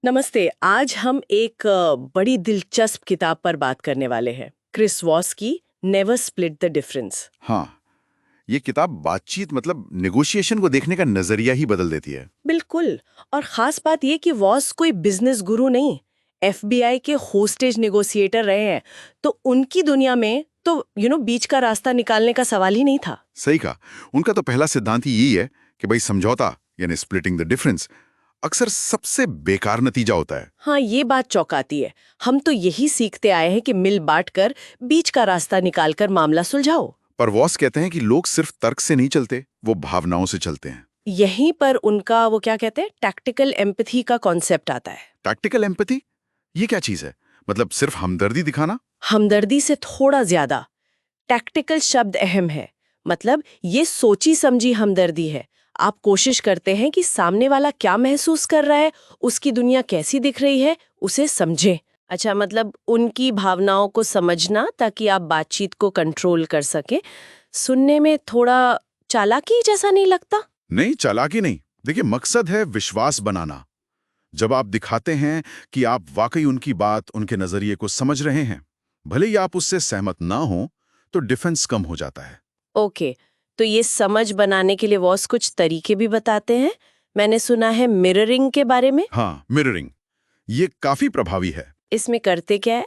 नमस्ते। आज हम एक बड़ी दिलचस्प किताब पर बात करने वाले हैं, क्रिस वॉस की नेवर स्प्लिट द डिफरेंस। हाँ, ये किताब बातचीत मतलब नेगोशिएशन को देखने का नजरिया ही बदल देती है। बिल्कुल। और खास बात ये कि वॉस कोई बिजनेस गुरु नहीं, एफबीआई के होस्टेज नेगोशिएटर रहे हैं। तो उनकी दुनिया में तो बीच का रास्ता निकालने का सवाल ही नहीं था। सही कहा। उनका तो पहला सिद्धांत ही यही है कि भाई समझौता यानी स्प्लिटिंग द डिफरेंस अक्सर सबसे बेकार नतीजा होता है। हाँ, ये बात चौंकाती है। हम तो यही सीखते आए हैं कि मिल बांट कर बीच का रास्ता निकालकर मामला सुलझाओ। पर वॉस कहते हैं कि लोग सिर्फ तर्क से नहीं चलते, वो भावनाओं से चलते हैं। यहीं पर उनका वो क्या कहते हैं, टैक्टिकल एम्पैथी का कॉन्सेप्ट आता है। टैक्टिकल एम्पैथी ये क्या चीज है? मतलब सिर्फ हमदर्दी दिखाना? हमदर्दी से थोड़ा ज्यादा टैक्टिकल शब्द अहम है। मतलब ये सोची समझी हमदर्दी है। आप कोशिश करते हैं कि सामने वाला क्या महसूस कर रहा है, उसकी दुनिया कैसी दिख रही है, उसे समझें। अच्छा, मतलब उनकी भावनाओं को समझना ताकि आप बातचीत को कंट्रोल कर सकें। सुनने में थोड़ा चालाकी जैसा नहीं लगता? नहीं, चालाकी नहीं। देखिए, मकसद है विश्वास बनाना। जब आप दिखाते हैं कि आप वाकई उनकी बात, उनके नजरिए को समझ रहे हैं, भले ही आप उससे सहमत ना हो, तो डिफेंस कम हो जाता है। ओके, तो ये समझ बनाने के लिए वॉस कुछ तरीके भी बताते हैं। मैंने सुना है मिररिंग के बारे में। हाँ, मिररिंग ये काफी प्रभावी है। इसमें करते क्या है?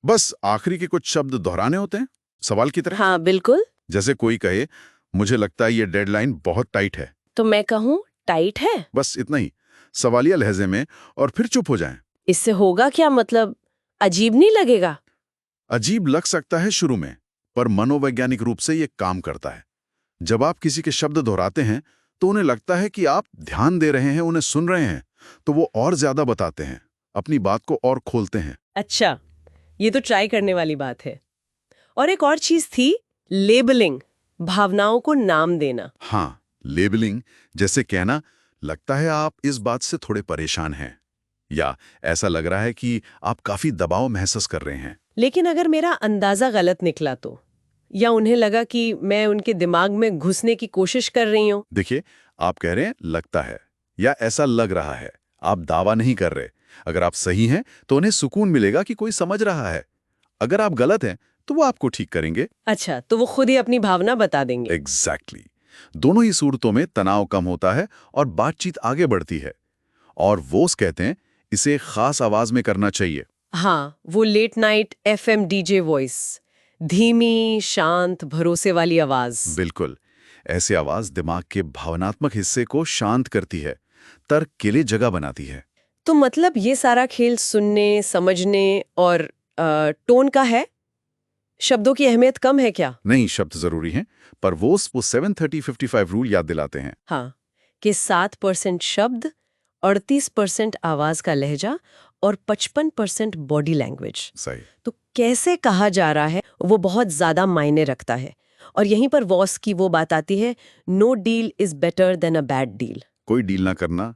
बस आखिरी के कुछ शब्द दोहराने होते हैं, सवाल की तरह। हाँ बिल्कुल। जैसे कोई कहे, मुझे लगता है ये डेडलाइन बहुत टाइट है। तो मैं कहूँ टाइट है? बस इतना ही, सवालिया लहजे में, और फिर चुप हो जाएं। इससे होगा क्या? मतलब अजीब नहीं लगेगा? अजीब लग सकता है शुरू में, पर मनोवैज्ञानिक रूप से ये काम करता है। जब आप किसी के शब्द दोहराते हैं तो उन्हें लगता है कि आप ध्यान दे रहे हैं, उन्हें सुन रहे हैं, तो वो और ज्यादा बताते हैं, अपनी बात को और खोलते हैं। अच्छा, ये तो ट्राई करने वाली बात है। और एक और चीज थी, लेबलिंग, भावनाओं को नाम देना। हाँ, लेबलिंग, जैसे कहना, लगता है आप इस बात से थोड़े परेशान हैं, या ऐसा लग रहा है कि आप काफी दबाव महसूस कर रहे हैं। लेकिन अगर मेरा अंदाजा गलत निकला तो, या उन्हें लगा कि मैं उनके दिमाग में घुसने की कोशिश कर रही हूँ। देखिए, आप कह रहे हैं लगता है या ऐसा लग रहा है, आप दावा नहीं कर रहे। अगर आप सही हैं तो उन्हें सुकून मिलेगा कि कोई समझ रहा है। अगर आप गलत हैं तो वो आपको ठीक करेंगे। अच्छा, तो वो खुद ही अपनी भावना बता देंगे। एग्जैक्टली। दोनों ही सूरतों में तनाव कम होता है और बातचीत आगे बढ़ती है। और वोस कहते हैं इसे खास आवाज में करना चाहिए। हाँ, वो late night FM DJ voice, धीमी शांत भरोसे वाली आवाज। बिल्कुल, ऐसी आवाज दिमाग के भावनात्मक हिस्से को शांत करती है, तर्क के लिए जगह बनाती है। तो मतलब ये सारा खेल सुनने, समझने और टोन का है? शब्दों की अहमियत कम है क्या? नहीं, शब्द जरूरी हैं, पर वो 730-55 रूल याद दिलाते हैं। हाँ, कि 7% शब्द, 38% आवाज का लहजा और 55% बॉडी लैंग्वेज। सही। तो कैसे कहा जा रहा है वो बहुत ज्यादा मायने रखता है। और यहीं पर वॉस की वो बात आती है, no deal is better than a bad deal. कोई डील ना करना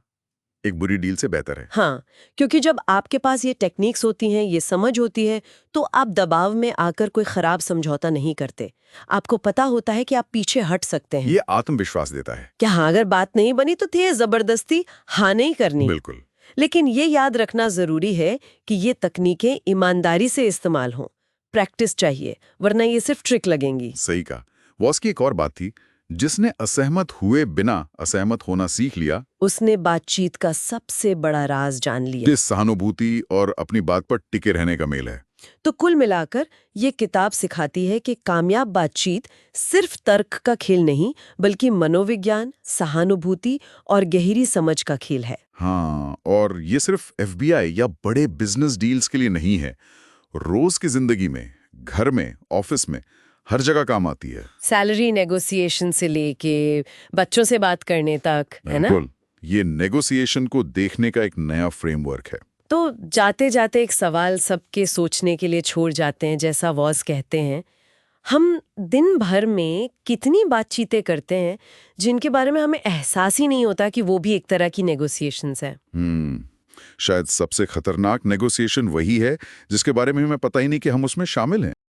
एक बुरी डील से बेहतर है। हाँ, क्योंकि जब आपके पास ये टेक्निक्स होती हैं, ये समझ होती है, तो आप दबाव में आकर कोई खराब समझौता नहीं करते। आपको पता होता है कि आप पीछे हट सकते हैं। ये आत्मविश्वास देता है। क्या हाँ, अगर बात नहीं बनी तो थे जबरदस्ती हाँ नहीं करनी। बिल्कुल। लेकिन ये याद रखना जरूरी है कि ये तकनीकें ईमानदारी से इस्तेमाल हों। प्रैक्टिस चाहिए, वरना ये सिर्फ ट्रिक लगेंगी। सही कहा। वॉस की एक और बात थी, जिसने असहमत हुए बिना असहमत होना सीख लिया, उसने बातचीत का सबसे बड़ा राज जान लिया। जिस सहानुभूति और अपनी बात पर टिके रहने का मेल है। तो कुल मिलाकर ये किताब सिखाती है कि कामयाब बातचीत सिर्फ तर्क का खेल नहीं, बल्कि मनोविज्ञान, सहानुभूति और गहरी समझ का खेल है। हाँ, और ये सिर्फ एफबीआई या बड़े बिजनेस डील्स के लिए नहीं है। रोज की जिंदगी में, घर में, ऑफिस में, हर जगह काम आती है। सैलरी नेगोशिएशन से लेके बच्चों से बात करने तक, है ना? बिल्कुल। ये नेगोशिएशन को देखने का एक नया फ्रेमवर्क है। तो जाते जाते एक सवाल सबके सोचने के लिए छोड़ जाते हैं। जैसा वॉस कहते हैं, हम दिन भर में कितनी बातचीतें करते हैं जिनके बारे में हमें एहसास ही नहीं होता कि वो भी एक तरह की नेगोशिएशंस है। शायद सबसे खतरनाक नेगोशिएशन वही है जिसके बारे में हमें पता ही नहीं कि हम उसमें शामिल हैं।